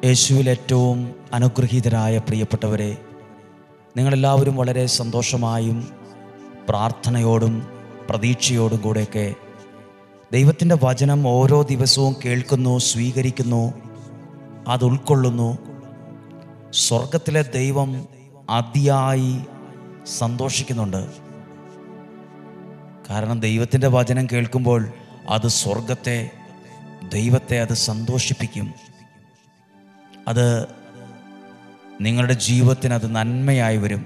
യേശുവിൽ ഏറ്റവും അനുഗ്രഹീതരായ പ്രിയപ്പെട്ടവരെ, നിങ്ങളെല്ലാവരും വളരെ സന്തോഷമായും പ്രാർത്ഥനയോടും പ്രതീക്ഷയോടും കൂടെയൊക്കെ ദൈവത്തിൻ്റെ വചനം ഓരോ ദിവസവും കേൾക്കുന്നു, സ്വീകരിക്കുന്നു, അത് ഉൾക്കൊള്ളുന്നു. സ്വർഗത്തിലെ ദൈവം അതിയായി സന്തോഷിക്കുന്നുണ്ട്. കാരണം ദൈവത്തിൻ്റെ വചനം കേൾക്കുമ്പോൾ അത് ദൈവത്തെ അത് സന്തോഷിപ്പിക്കും. അത് നിങ്ങളുടെ ജീവിതത്തിന് അത് നന്മയായി വരും.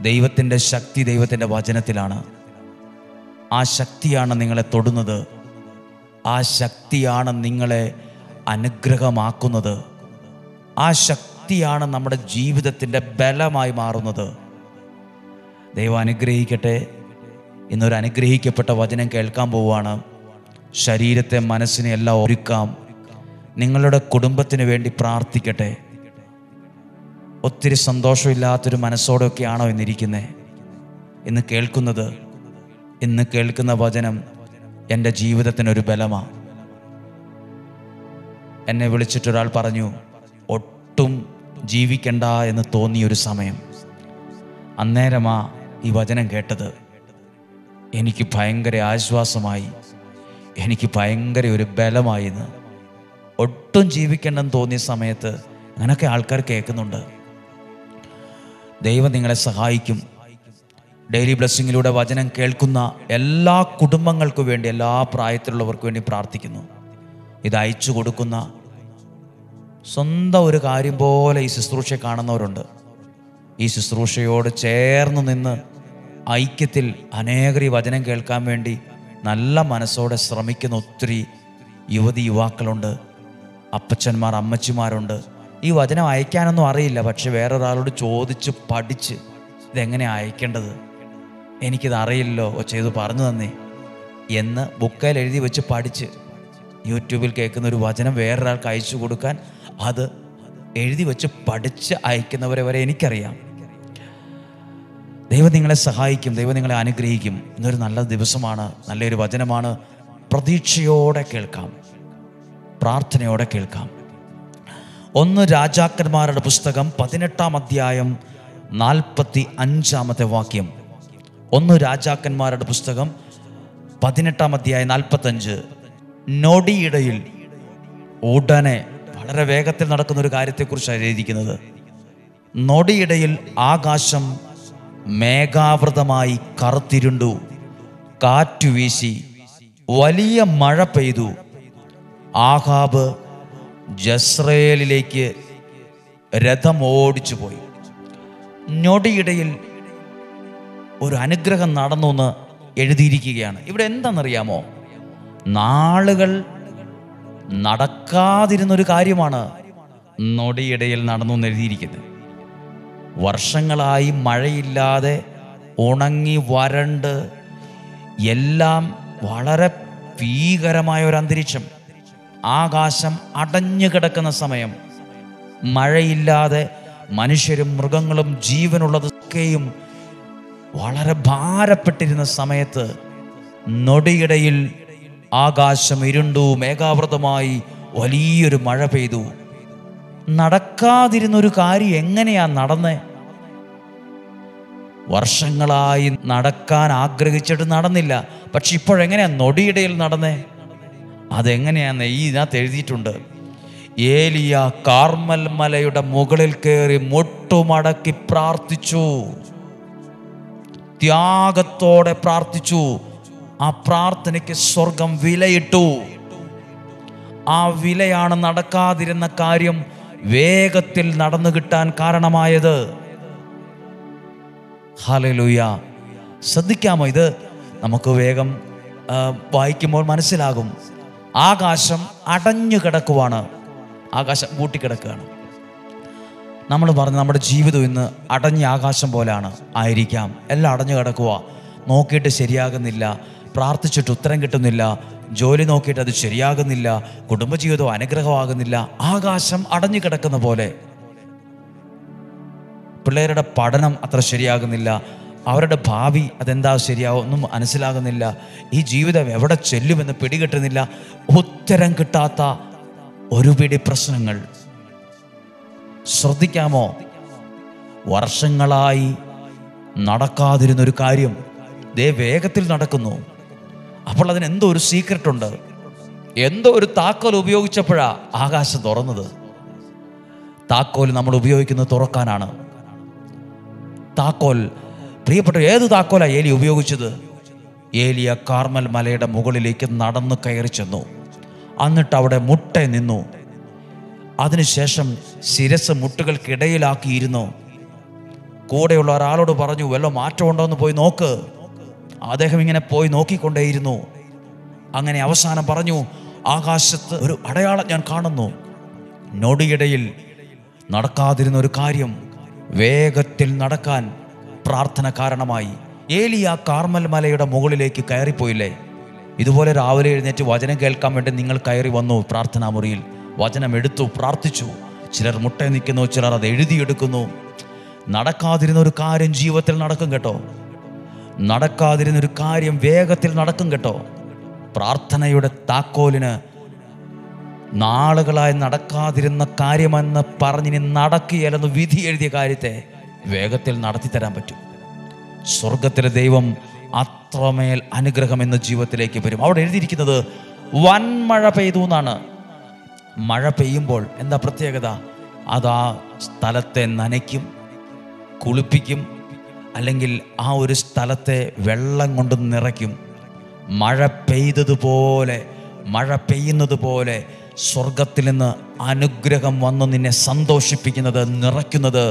ദൈവത്തിൻ്റെ ശക്തി ദൈവത്തിൻ്റെ വചനത്തിലാണ്. ആ ശക്തിയാണ് നിങ്ങളെ തൊടുന്നത്. ആ ശക്തിയാണ് നിങ്ങളെ അനുഗ്രഹമാക്കുന്നത്. ആ ശക്തിയാണ് നമ്മുടെ ജീവിതത്തിൻ്റെ ബലമായി മാറുന്നത്. ദൈവം അനുഗ്രഹിക്കട്ടെ. ഇന്നൊരു അനുഗ്രഹിക്കപ്പെട്ട വചനം കേൾക്കാൻ പോവുകയാണ്. ശരീരത്തെ മനസ്സിനെ എല്ലാം ഒരുക്കാം. നിങ്ങളുടെ കുടുംബത്തിന് വേണ്ടി പ്രാർത്ഥിക്കട്ടെ. ഒത്തിരി സന്തോഷമില്ലാത്തൊരു മനസ്സോടെയൊക്കെയാണോ ഇന്നിരിക്കുന്നത്? ഇന്ന് കേൾക്കുന്ന വചനം എൻ്റെ ജീവിതത്തിനൊരു ബലമാണ്. എന്നെ വിളിച്ചിട്ടൊരാൾ പറഞ്ഞു, ഒട്ടും ജീവിക്കണ്ട എന്ന് തോന്നിയൊരു സമയം. അന്നേരമാ ഈ വചനം കേട്ടത്. എനിക്ക് ഭയങ്കര ആശ്വാസമായി, എനിക്ക് ഭയങ്കര ഒരു ബലമായി. ഒട്ടും ജീവിക്കണ്ടെന്ന് തോന്നിയ സമയത്ത് അങ്ങനെയൊക്കെ ആൾക്കാർ കേൾക്കുന്നുണ്ട്. ദൈവം നിങ്ങളെ സഹായിക്കും. ഡെയിലി ബ്ലെസ്സിങ്ങിലൂടെ വചനം കേൾക്കുന്ന എല്ലാ കുടുംബങ്ങൾക്കും വേണ്ടി, എല്ലാ പ്രായത്തിലുള്ളവർക്ക് വേണ്ടി പ്രാർത്ഥിക്കുന്നു. ഇത് അയച്ചു കൊടുക്കുന്ന സ്വന്തം ഒരു കാര്യം പോലെ ഈ ശുശ്രൂഷയെ കാണുന്നവരുണ്ട്. ഈ ശുശ്രൂഷയോട് ചേർന്ന് നിന്ന് ഐക്യത്തിൽ അനേകർ ഈ വചനം കേൾക്കാൻ വേണ്ടി നല്ല മനസ്സോടെ ശ്രമിക്കുന്ന ഒത്തിരി യുവാക്കളുണ്ട്, അപ്പച്ചന്മാർ, അമ്മച്ചിമാരുണ്ട്. ഈ വചനം അയക്കാനൊന്നും അറിയില്ല, പക്ഷെ വേറൊരാളോട് ചോദിച്ച് പഠിച്ച് ഇതെങ്ങനെ അയക്കേണ്ടത്, എനിക്കിത് അറിയില്ലല്ലോ, ചെയ്ത് പറഞ്ഞു തന്നേ എന്ന് ബുക്കയിൽ എഴുതി വെച്ച് പഠിച്ച് യൂട്യൂബിൽ കേൾക്കുന്ന ഒരു വചനം വേറൊരാൾക്ക് അയച്ചു കൊടുക്കാൻ അത് എഴുതി വെച്ച് പഠിച്ച് അയക്കുന്നവരെ വരെ എനിക്കറിയാം. ദൈവം നിങ്ങളെ സഹായിക്കും, ദൈവം നിങ്ങളെ അനുഗ്രഹിക്കും. ഇന്നൊരു നല്ല ദിവസമാണ്, നല്ലൊരു വചനമാണ്. പ്രതീക്ഷയോടെ കേൾക്കാം, പ്രാർത്ഥനയോടെ കേൾക്കാം. 1 രാജാക്കന്മാരുടെ പുസ്തകം 18-ാം അധ്യായം 45-ാമത്തെ വാക്യം. 1 രാജാക്കന്മാരുടെ പുസ്തകം 18-ാം അധ്യായം 45. നൊടിയിടയിൽ, ഉടനെ, വളരെ വേഗത്തിൽ നടക്കുന്ന ഒരു കാര്യത്തെക്കുറിച്ചാണ് എഴുതിയിരിക്കുന്നത്. നൊടിയിടയിൽ ആകാശം മേഘാവൃതമായി കറുത്തിരുണ്ടു, കാറ്റുവീശി, വലിയ മഴ പെയ്തു. ആഹാബ് ജസ്രയേലിലേക്ക് രഥം ഓടിച്ചു പോയി. ഞൊടിയിടയിൽ ഒരു അനുഗ്രഹം നടന്നു എന്ന് എഴുതിയിരിക്കുകയാണ്. ഇവിടെ എന്താണെന്നറിയാമോ? നാളുകൾ നടക്കാതിരുന്നൊരു കാര്യമാണ് നൊടിയിടയിൽ നടന്നു എന്ന് എഴുതിയിരിക്കുന്നത്. വർഷങ്ങളായി മഴയില്ലാതെ ഉണങ്ങി വരണ്ട് എല്ലാം വളരെ ഭീകരമായ ഒരു അന്തരീക്ഷം. ആകാശം അടഞ്ഞു കിടക്കുന്ന സമയം, മഴയില്ലാതെ മനുഷ്യരും മൃഗങ്ങളും ജീവനുള്ളതൊക്കെയും വളരെ ഭാരപ്പെട്ടിരുന്ന സമയത്ത് നൊടിയിടയിൽ ആകാശം ഇരുണ്ടു, മേഘാവൃതമായി വലിയൊരു മഴ പെയ്തു. നടക്കാതിരുന്നൊരു കാര്യം എങ്ങനെയാ നടന്നേ? വർഷങ്ങളായി നടക്കാൻ ആഗ്രഹിച്ചിട്ട് നടന്നില്ല. പക്ഷെ ഇപ്പോഴെങ്ങനെയാ നൊടിയിടയിൽ നടന്നേ? അതെങ്ങനെയാന്ന് ഇതിനകത്ത് എഴുതിയിട്ടുണ്ട്. ഏലിയ കാർമൽ മലയുടെ മുകളിൽ കയറി മുട്ടുമടക്കി പ്രാർത്ഥിച്ചു, ത്യാഗത്തോടെ പ്രാർത്ഥിച്ചു. ആ പ്രാർത്ഥനയ്ക്ക് സ്വർഗം വിലയിട്ടു. ആ വിലയാണ് നടക്കാതിരുന്ന കാര്യം വേഗത്തിൽ നടന്നു കിട്ടാൻ കാരണമായത്. ഹല്ലേലൂയ. ശ്രദ്ധിക്കാമോ? ഇത് നമുക്ക് വേഗം വായിക്കുമ്പോൾ മനസ്സിലാകും. ആകാശം അടഞ്ഞു കിടക്കുവാണ്, ആകാശം പൂട്ടിക്കിടക്കുകയാണ്. നമ്മൾ പറഞ്ഞു നമ്മുടെ ജീവിതം ഇന്ന് അടഞ്ഞ ആകാശം പോലെയാണ് ആയിരിക്കാം. എല്ലാം അടഞ്ഞു കിടക്കുക, നോക്കിയിട്ട് ശരിയാകുന്നില്ല, പ്രാർത്ഥിച്ചിട്ട് ഉത്തരം കിട്ടുന്നില്ല, ജോലി നോക്കിയിട്ട് അത് ശരിയാകുന്നില്ല, കുടുംബജീവിതം അനുഗ്രഹമാകുന്നില്ല. ആകാശം അടഞ്ഞു കിടക്കുന്ന പോലെ. പിള്ളേരുടെ പഠനം അത്ര ശരിയാകുന്നില്ല, അവരുടെ ഭാവി അതെന്താ ശരിയാവും ഒന്നും മനസ്സിലാകുന്നില്ല. ഈ ജീവിതം എവിടെ ചെല്ലുമെന്ന് പിടികിട്ടുന്നില്ല. ഉത്തരം കിട്ടാത്ത ഒരു പിടി പ്രശ്നങ്ങൾ. ശ്രദ്ധിക്കാമോ? വർഷങ്ങളായി നടക്കാതിരുന്നൊരു കാര്യം വേഗത്തിൽ നടക്കുന്നു. അപ്പോൾ അതിന് എന്തോ ഒരു സീക്രട്ട് ഉണ്ട്. എന്തോ ഒരു താക്കോൽ ഉപയോഗിച്ചപ്പോഴാ ആകാശം തുറന്നത്. താക്കോൽ നമ്മൾ ഉപയോഗിക്കുന്നത് തുറക്കാനാണ്. താക്കോൽ, പ്രിയപ്പെട്ട, ഏത് താക്കോലാ ഏലി ഉപയോഗിച്ചത്? ഏലിയ കാർമൽ മലയുടെ മുകളിലേക്ക് നടന്നു കയറി ചെന്നു. എന്നിട്ട് അവിടെ മുട്ട നിന്നു. അതിനുശേഷം ശിരസ് മുട്ടുകൾക്കിടയിലാക്കിയിരുന്നു. കൂടെയുള്ള ഒരാളോട് പറഞ്ഞു, വല്ല മാറ്റമുണ്ടോ എന്ന് പോയി നോക്ക്. അദ്ദേഹം ഇങ്ങനെ പോയി നോക്കിക്കൊണ്ടേയിരുന്നു. അങ്ങനെ അവസാനം പറഞ്ഞു, ആകാശത്ത് ഒരു അടയാളം ഞാൻ കാണുന്നു. നൊടിയിടയിൽ നടക്കാതിരുന്ന ഒരു കാര്യം വേഗത്തിൽ നടക്കാൻ പ്രാർത്ഥന കാരണമായി. ഏലിയ കാർമൽ മലയുടെ മുകളിലേക്ക് കയറിപ്പോയില്ലേ? ഇതുപോലെ രാവിലെ എഴുന്നേറ്റ് വചനം കേൾക്കാൻ വേണ്ടി നിങ്ങൾ കയറി വന്നു. പ്രാർത്ഥനാ മുറിയിൽ വചനം എടുത്തു, പ്രാർത്ഥിച്ചു. ചിലർ മുട്ട നിൽക്കുന്നു, ചിലർ അത് എഴുതിയെടുക്കുന്നു. നടക്കാതിരുന്ന ഒരു കാര്യം ജീവിതത്തിൽ നടക്കും കേട്ടോ. നടക്കാതിരുന്നൊരു കാര്യം വേഗത്തിൽ നടക്കും കേട്ടോ. പ്രാർത്ഥനയുടെ താക്കോലിന് നാളുകളായി നടക്കാതിരുന്ന കാര്യമെന്ന് പറഞ്ഞിനി നടക്കുകയല്ലെന്ന് വിധി എഴുതിയ കാര്യത്തെ വേഗത്തിൽ നടത്തിത്തരാൻ പറ്റും. സ്വർഗത്തിലെ ദൈവം അത്രമേൽ അനുഗ്രഹം എന്ന ജീവിതത്തിലേക്ക് വരും. അവിടെ എഴുതിയിരിക്കുന്നത് വൻമഴ പെയ്തു എന്നാണ്. മഴ പെയ്യുമ്പോൾ എന്താ പ്രത്യേകത? അത് ആ സ്ഥലത്തെ നനയ്ക്കും, കുളിപ്പിക്കും, അല്ലെങ്കിൽ ആ ഒരു സ്ഥലത്തെ വെള്ളം കൊണ്ട് നിറയ്ക്കും. മഴ പെയ്തതുപോലെ, മഴ പെയ്യുന്നത് പോലെ സ്വർഗത്തിൽ നിന്ന് അനുഗ്രഹം വന്ന് നിന്നെ സന്തോഷിപ്പിക്കുന്നത്, നിറയ്ക്കുന്നത്,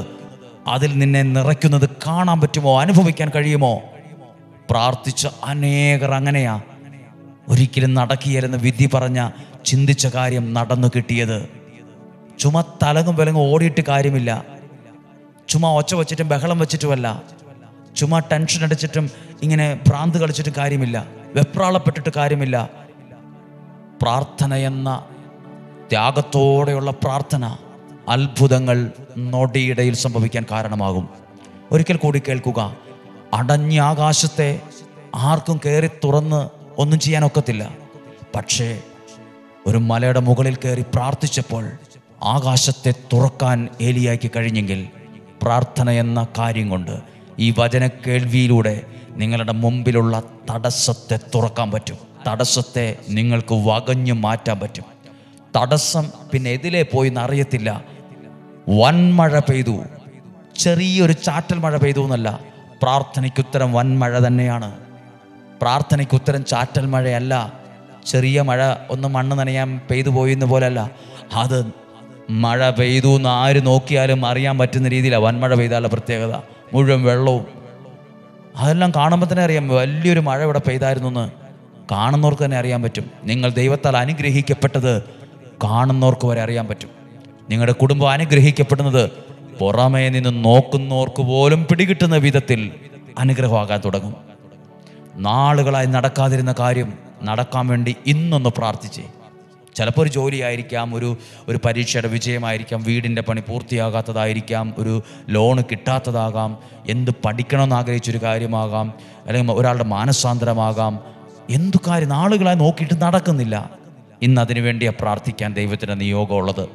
അതിൽ നിന്നെ നിറയ്ക്കുന്നത് കാണാൻ പറ്റുമോ? അനുഭവിക്കാൻ കഴിയുമോ? പ്രാർത്ഥിച്ച അനേകർ അങ്ങനെയാ. ഒരിക്കലും നടക്കില്ലെന്ന് വിധി പറഞ്ഞ ചിന്തിച്ച കാര്യം നടന്നു കിട്ടിയത്. ചുമ തലങ്ങും വിലങ്ങും ഓടിയിട്ട് കാര്യമില്ല. ചുമ ഒച്ച വച്ചിട്ടും ബഹളം വെച്ചിട്ടുമല്ല. ചുമ ടെൻഷൻ അടിച്ചിട്ടും ഇങ്ങനെ ഭ്രാന്ത് കളിച്ചിട്ടും കാര്യമില്ല. വെപ്രാളപ്പെട്ടിട്ട് കാര്യമില്ല. പ്രാർത്ഥന എന്ന ത്യാഗത്തോടെയുള്ള പ്രാർത്ഥന അത്ഭുതങ്ങൾ നൊടിയിടയിൽ സംഭവിക്കാൻ കാരണമാകും. ഒരിക്കൽ കൂടി കേൾക്കുക. അടഞ്ഞ ആകാശത്തെ ആർക്കും കയറി തുറന്ന് ഒന്നും ചെയ്യാനൊക്കത്തില്ല. പക്ഷേ ഒരു മലയുടെ മുകളിൽ കയറി പ്രാർത്ഥിച്ചപ്പോൾ ആകാശത്തെ തുറക്കാൻ ഏലിയായ്ക്ക് കഴിഞ്ഞെങ്കിൽ പ്രാർത്ഥന എന്ന കാര്യം കൊണ്ട് ഈ വചന കേൾവിയിലൂടെ നിങ്ങളുടെ മുമ്പിലുള്ള തടസ്സത്തെ തുറക്കാൻ പറ്റും. തടസ്സത്തെ നിങ്ങൾക്ക് വകഞ്ഞു മാറ്റാൻ പറ്റും. തടസ്സം പിന്നെ എതിലേ പോയി എന്നറിയത്തില്ല. വൻമഴ പെയ്തു, ചെറിയൊരു ചാറ്റൽ മഴ പെയ്തു എന്നല്ല. പ്രാർത്ഥനയ്ക്കുത്തരം വൻമഴ തന്നെയാണ്. പ്രാർത്ഥനയ്ക്കുത്തരം ചാറ്റൽ മഴയല്ല. ചെറിയ മഴ ഒന്ന് മണ്ണ് നനയാൻ പെയ്തു പോയിന്ന് പോലല്ല. അത് മഴ പെയ്തു എന്ന് ആര് നോക്കിയാലും അറിയാൻ പറ്റുന്ന രീതിയിലാണ് വൻമഴ പെയ്താലുള്ള പ്രത്യേകത. മുഴുവൻ വെള്ളവും അതെല്ലാം കാണുമ്പോൾ തന്നെ അറിയാം വലിയൊരു മഴ ഇവിടെ പെയ്തായിരുന്നു എന്ന്. കാണുന്നവർക്ക് തന്നെ അറിയാൻ പറ്റും. നിങ്ങൾ ദൈവത്താൽ അനുഗ്രഹിക്കപ്പെട്ടത് കാണുന്നവർക്ക് വരെ അറിയാൻ പറ്റും. നിങ്ങളുടെ കുടുംബം അനുഗ്രഹിക്കപ്പെടുന്നത് പുറമേ നിന്ന് നോക്കുന്നവർക്ക് പോലും പിടികിട്ടുന്ന വിധത്തിൽ അനുഗ്രഹമാകാൻ തുടങ്ങും. നാളുകളായി നടക്കാതിരുന്ന കാര്യം നടക്കാൻ വേണ്ടി ഇന്നൊന്ന് പ്രാർത്ഥിച്ചേ. ചിലപ്പോൾ ഒരു ജോലിയായിരിക്കാം, ഒരു പരീക്ഷയുടെ വിജയമായിരിക്കാം, വീടിൻ്റെ പണി പൂർത്തിയാകാത്തതായിരിക്കാം, ഒരു ലോണ് കിട്ടാത്തതാകാം, എന്ത് പഠിക്കണമെന്ന് ആഗ്രഹിച്ചൊരു കാര്യമാകാം, അല്ലെങ്കിൽ ഒരാളുടെ മാനസാന്തരമാകാം. എന്തു കാര്യം നാളുകളായി നോക്കിയിട്ട് നടക്കുന്നില്ല. ഇന്ന് അതിനു വേണ്ടിയാണ് പ്രാർത്ഥിക്കാൻ ദൈവത്തിൻ്റെ നിയോഗമുള്ളത്.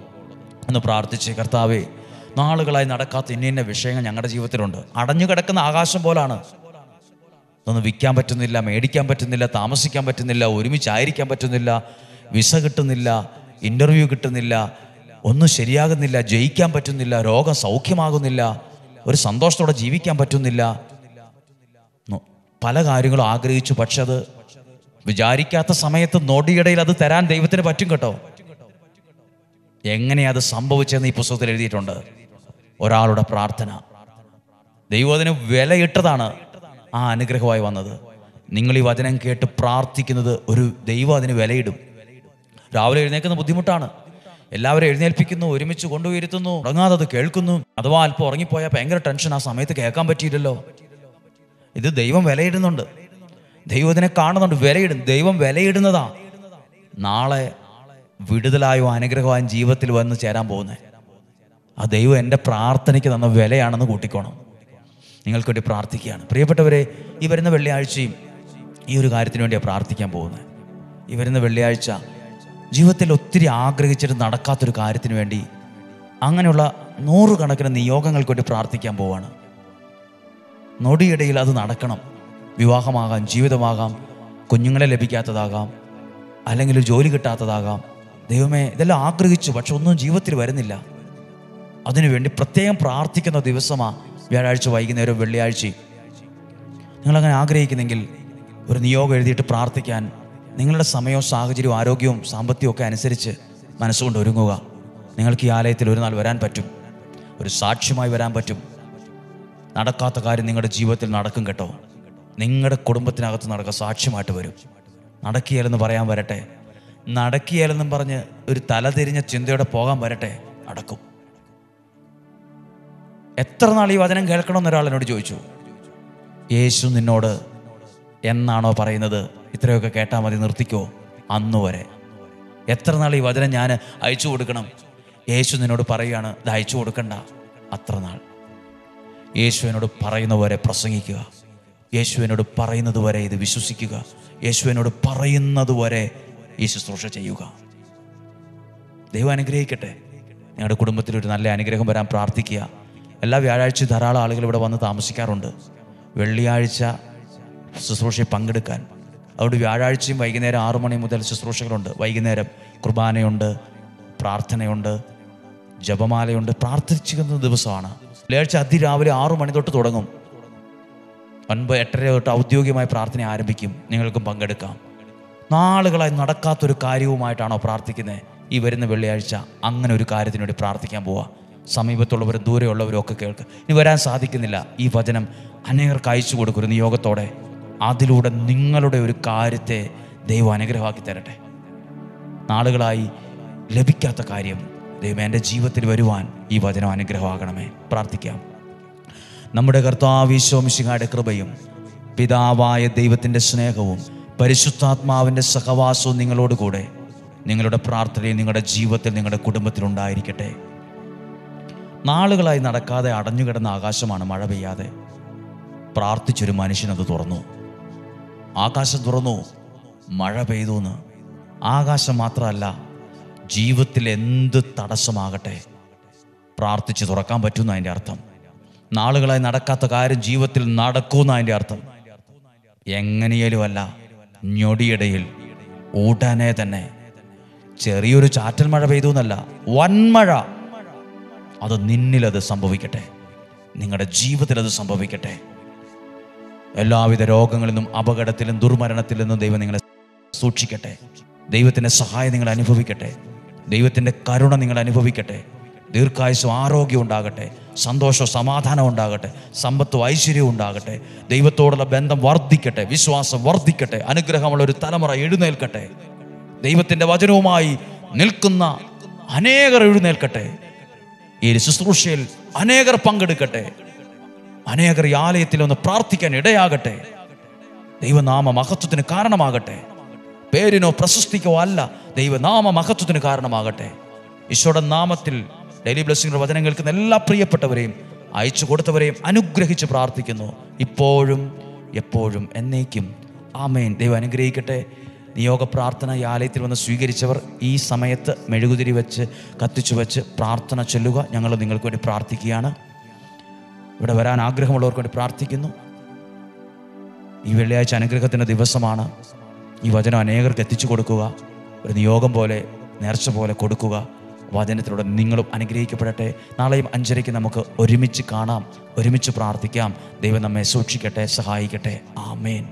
ഒന്ന് പ്രാർത്ഥിച്ച്, കർത്താവേ, നാളുകളായി നടക്കാത്ത ഇന്ന വിഷയങ്ങൾ ഞങ്ങളുടെ ജീവിതത്തിലുണ്ട്. അടഞ്ഞു കിടക്കുന്ന ആകാശം പോലാണ്. ഒന്നും വിൽക്കാൻ പറ്റുന്നില്ല, മേടിക്കാൻ പറ്റുന്നില്ല, താമസിക്കാൻ പറ്റുന്നില്ല, ഒരുമിച്ചായിരിക്കാൻ പറ്റുന്നില്ല, വിസ കിട്ടുന്നില്ല, ഇൻ്റർവ്യൂ കിട്ടുന്നില്ല, ഒന്നും ശരിയാകുന്നില്ല, ജയിക്കാൻ പറ്റുന്നില്ല, രോഗം സൗഖ്യമാകുന്നില്ല, ഒരു സന്തോഷത്തോടെ ജീവിക്കാൻ പറ്റുന്നില്ല. പല കാര്യങ്ങളും ആഗ്രഹിച്ചു. പക്ഷെ അത് വിചാരിക്കാത്ത സമയത്ത് നൊടിയിടയിൽ അത് തരാൻ ദൈവത്തിന് പറ്റും കേട്ടോ. എങ്ങനെയാ അത് സംഭവിച്ചതെന്ന് ഈ പുസ്തകത്തിൽ എഴുതിയിട്ടുണ്ട്. ഒരാളുടെ പ്രാർത്ഥന ദൈവം അതിന് വിലയിട്ടതാണ് ആ അനുഗ്രഹമായി വന്നത്. നിങ്ങൾ ഈ വചനം കേട്ട് പ്രാർത്ഥിക്കുന്നത് ഒരു ദൈവം അതിന് വിലയിടും. രാവിലെ എഴുന്നേൽക്കുന്ന ബുദ്ധിമുട്ടാണ്. എല്ലാവരും എഴുന്നേൽപ്പിക്കുന്നു, ഒരുമിച്ച് കൊണ്ടുപോയിരുത്തുന്നു, ഉറങ്ങാതെ അത് കേൾക്കുന്നു. അഥവാ അല്പം ഉറങ്ങിപ്പോയാൽ ഭയങ്കര ടെൻഷൻ. ആ സമയത്ത് കേൾക്കാൻ പറ്റിയില്ലല്ലോ. ഇത് ദൈവം വിലയിടുന്നുണ്ട്. ദൈവം ഇതിനെ കാണുന്നുണ്ട്, വിലയിടും. ദൈവം വിലയിടുന്നതാ. നാളെ വിടുതലായോ അനുഗ്രഹമായും ജീവിതത്തിൽ വന്ന് ചേരാൻ പോകുന്നത് ആ ദൈവം എൻ്റെ പ്രാർത്ഥനയ്ക്ക് തന്ന വിലയാണെന്ന് കൂട്ടിക്കോണം. നിങ്ങൾക്ക് വേണ്ടി പ്രാർത്ഥിക്കുകയാണ് പ്രിയപ്പെട്ടവരെ. ഈ വരുന്ന വെള്ളിയാഴ്ചയും ഈ ഒരു കാര്യത്തിന് വേണ്ടിയാണ് പ്രാർത്ഥിക്കാൻ പോകുന്നത്. ഈ വരുന്ന വെള്ളിയാഴ്ച ജീവിതത്തിൽ ഒത്തിരി ആഗ്രഹിച്ചിട്ട് നടക്കാത്തൊരു കാര്യത്തിന് വേണ്ടി അങ്ങനെയുള്ള 100 കണക്കിന് നിയോഗങ്ങൾക്ക് വേണ്ടി പ്രാർത്ഥിക്കാൻ പോവാണ്. നൊടിയിടയിൽ അത് നടക്കണം. വിവാഹമാകാം, ജീവിതമാകാം, കുഞ്ഞുങ്ങളെ ലഭിക്കാത്തതാകാം, അല്ലെങ്കിൽ ഒരു ജോലി കിട്ടാത്തതാകാം. ദൈവമേ, ഇതെല്ലാം ആഗ്രഹിച്ചു, പക്ഷെ ഒന്നും ജീവിതത്തിൽ വരുന്നില്ല. അതിനുവേണ്ടി പ്രത്യേകം പ്രാർത്ഥിക്കുന്ന ദിവസമാണ് വ്യാഴാഴ്ച വൈകുന്നേരം, വെള്ളിയാഴ്ച. നിങ്ങളങ്ങനെ ആഗ്രഹിക്കുന്നെങ്കിൽ ഒരു നിയോഗം എഴുതിയിട്ട് പ്രാർത്ഥിക്കാൻ നിങ്ങളുടെ സമയവും സാഹചര്യവും ആരോഗ്യവും സാമ്പത്തികവും ഒക്കെ അനുസരിച്ച് മനസ്സുകൊണ്ട് ഒരുങ്ങുക. നിങ്ങൾക്ക് ഈ ആലയത്തിൽ ഒരു നാൾ വരാൻ പറ്റും, ഒരു സാക്ഷ്യമായി വരാൻ പറ്റും. നടക്കാത്ത കാര്യം നിങ്ങളുടെ ജീവിതത്തിൽ നടക്കും കേട്ടോ. നിങ്ങളുടെ കുടുംബത്തിനകത്ത് നടക്കുക സാക്ഷ്യമായിട്ട് വരും. നടക്കിയാലെന്ന് പറയാൻ വരട്ടെ, നടക്കിയാലെന്നും പറഞ്ഞ് ഒരു തലതിരിഞ്ഞ ചിന്തയോടെ പോകാൻ വരട്ടെ, നടക്കും. എത്ര നാൾ ഈ വചനം കേൾക്കണമെന്ന് ഒരാൾ എന്നോട് ചോദിച്ചു. യേശു നിന്നോട് എന്നാണോ പറയുന്നത് ഇത്രയൊക്കെ കേട്ടാൽ മതി, നിർത്തിക്കോ, അന്ന് വരെ. എത്ര നാൾ ഈ വചനം ഞാൻ അയച്ചു കൊടുക്കണം? യേശു നിന്നോട് പറയുകയാണ്, ഇത് അയച്ചു കൊടുക്കണ്ട, അത്ര നാൾ. യേശു എന്നോട് പറയുന്നവരെ പ്രസംഗിക്കുക, യേശു എന്നോട് പറയുന്നത് വരെ ഇത് വിശ്വസിക്കുക, യേശു എന്നോട് പറയുന്നത് വരെ ഈ ശുശ്രൂഷ ചെയ്യുക. ദൈവം അനുഗ്രഹിക്കട്ടെ. നിങ്ങളുടെ കുടുംബത്തിൽ ഒരു നല്ല അനുഗ്രഹം വരാൻ പ്രാർത്ഥിക്കുക. എല്ലാ വ്യാഴാഴ്ചയും ധാരാളം ആളുകൾ ഇവിടെ വന്ന് താമസിക്കാറുണ്ട്, വെള്ളിയാഴ്ച ശുശ്രൂഷയിൽ പങ്കെടുക്കാൻ. അതുകൊണ്ട് വ്യാഴാഴ്ചയും വൈകുന്നേരം 6 മണി മുതൽ ശുശ്രൂഷകളുണ്ട്. വൈകുന്നേരം കുർബാനയുണ്ട്, പ്രാർത്ഥനയുണ്ട്, ജപമാലയുണ്ട്. പ്രാർത്ഥിക്കുന്ന ദിവസമാണ്. വെള്ളിയാഴ്ച അതിരാവിലെ 6 മണി തൊട്ട് തുടങ്ങും. 9-8:30 തൊട്ട് ഔദ്യോഗികമായി പ്രാർത്ഥന ആരംഭിക്കും. നിങ്ങൾക്കും പങ്കെടുക്കാം. നാളുകളായി നടക്കാത്തൊരു കാര്യവുമായിട്ടാണോ പ്രാർത്ഥിക്കുന്നത്? ഈ വരുന്ന വെള്ളിയാഴ്ച അങ്ങനെ ഒരു കാര്യത്തിന് വേണ്ടി പ്രാർത്ഥിക്കാൻ പോവുക. സമീപത്തുള്ളവരും ദൂരെയുള്ളവരും ഒക്കെ കേൾക്കുക. ഇനി വരാൻ സാധിക്കുന്നില്ല, ഈ വചനം അനേകർക്ക് അയച്ചു കൊടുക്കും ഒരു നിയോഗത്തോടെ. അതിലൂടെ നിങ്ങളുടെ ഒരു കാര്യത്തെ ദൈവം അനുഗ്രഹമാക്കി തരട്ടെ. നാളുകളായി ലഭിക്കാത്ത കാര്യം ദൈവം എൻ്റെ ജീവിതത്തിൽ വരുവാൻ ഈ വചനം അനുഗ്രഹമാകണമേ. പ്രാർത്ഥിക്കാം. നമ്മുടെ കർത്താവ് ഈശോ മിശിഹായുടെ കൃപയും പിതാവായ ദൈവത്തിൻ്റെ സ്നേഹവും പരിശുദ്ധാത്മാവിൻ്റെ സഹവാസവും നിങ്ങളോടുകൂടെ നിങ്ങളുടെ പ്രാർത്ഥനയിൽ, നിങ്ങളുടെ ജീവിതത്തിൽ, നിങ്ങളുടെ കുടുംബത്തിലുണ്ടായിരിക്കട്ടെ. നാളുകളായി നടക്കാതെ അടഞ്ഞുകിടന്ന ആകാശമാണ് മഴ പെയ്യാതെ. പ്രാർത്ഥിച്ചൊരു മനുഷ്യനത് തുറന്നു. ആകാശം തുറന്നു, മഴ പെയ്തു എന്ന്. ആകാശം മാത്രമല്ല, ജീവിതത്തിൽ എന്ത് തടസ്സമാകട്ടെ പ്രാർത്ഥിച്ച് തുറക്കാൻ പറ്റുമെന്ന് അതിൻ്റെ അർത്ഥം. നാളുകളായി നടക്കാത്ത കാര്യം ജീവിതത്തിൽ നടക്കുമെന്ന് അതിൻ്റെ അർത്ഥം. എങ്ങനെയാലും അല്ല, ഞൊടിയിടയിൽ ഉടനെ തന്നെ. ചെറിയൊരു ചാറ്റൽ മഴ പെയ്തു എന്നല്ല, വൻമഴ. അത് നിന്നിലത് സംഭവിക്കട്ടെ, നിങ്ങളുടെ ജീവിതത്തിൽ അത് സംഭവിക്കട്ടെ. എല്ലാവിധ രോഗങ്ങളിൽ നിന്നും അപകടത്തിലും ദുർമരണത്തിൽ നിന്നും ദൈവം നിങ്ങളെ സൂക്ഷിക്കട്ടെ. ദൈവത്തിൻ്റെ സഹായം നിങ്ങൾ അനുഭവിക്കട്ടെ. ദൈവത്തിൻ്റെ കരുണ നിങ്ങൾ അനുഭവിക്കട്ടെ. ദീർഘായുസ്സും ആരോഗ്യം ഉണ്ടാകട്ടെ, സന്തോഷവും സമാധാനം ഉണ്ടാകട്ടെ, സമ്പത്തും ഐശ്വര്യവും ഉണ്ടാകട്ടെ. ദൈവത്തോടുള്ള ബന്ധം വർദ്ധിക്കട്ടെ, വിശ്വാസം വർദ്ധിക്കട്ടെ. അനുഗ്രഹമുള്ള ഒരു തലമുറ എഴുന്നേൽക്കട്ടെ. ദൈവത്തിൻ്റെ വചനവുമായി നിൽക്കുന്ന അനേകർ എഴുന്നേൽക്കട്ടെ. ഈ ശുശ്രൂഷയിൽ അനേകർ പങ്കെടുക്കട്ടെ. അനേകർ ഈ ആലയത്തിൽ ഒന്ന് പ്രാർത്ഥിക്കാൻ ഇടയാകട്ടെ. ദൈവനാമ മഹത്വത്തിന് കാരണമാകട്ടെ. പേരിനോ പ്രശസ്തിക്കോ അല്ല, ദൈവനാമ മഹത്വത്തിന് കാരണമാകട്ടെ. ഈശോയുടെ നാമത്തിൽ ഡെയിലി ബ്ലെസ്സിംഗ് വചനം കേൾക്കുന്ന എല്ലാ പ്രിയപ്പെട്ടവരെയും അയച്ചു കൊടുത്തവരെയും അനുഗ്രഹിച്ച് പ്രാർത്ഥിക്കുന്നു, ഇപ്പോഴും എപ്പോഴും എന്നേക്കും. ആമേൻ. ദൈവം അനുഗ്രഹിക്കട്ടെ. നിയോഗ പ്രാർത്ഥന ഈ ആലയത്തിൽ വന്ന് സ്വീകരിച്ചവർ ഈ സമയത്ത് മെഴുകുതിരി വെച്ച് കത്തിച്ചു വെച്ച് പ്രാർത്ഥന ചൊല്ലുക. ഞങ്ങൾ നിങ്ങൾക്ക് വേണ്ടി പ്രാർത്ഥിക്കുകയാണ്. ഇവിടെ വരാൻ ആഗ്രഹമുള്ളവർക്ക് വേണ്ടി പ്രാർത്ഥിക്കുന്നു. ഈ വെള്ളിയാഴ്ച അനുഗ്രഹത്തിൻ്റെ ദിവസമാണ്. ഈ വചനം അനേകർക്ക് എത്തിച്ചു കൊടുക്കുക. ഒരു നിയോഗം പോലെ, നേർച്ച പോലെ കൊടുക്കുക. വചനത്തിലൂടെ നിങ്ങളും അനുഗ്രഹിക്കപ്പെടട്ടെ. നാളെയും 5:30 നമുക്ക് ഒരുമിച്ച് കാണാം, ഒരുമിച്ച് പ്രാർത്ഥിക്കാം. ദൈവം നമ്മെ സൂക്ഷിക്കട്ടെ, സഹായിക്കട്ടെ. ആമേൻ.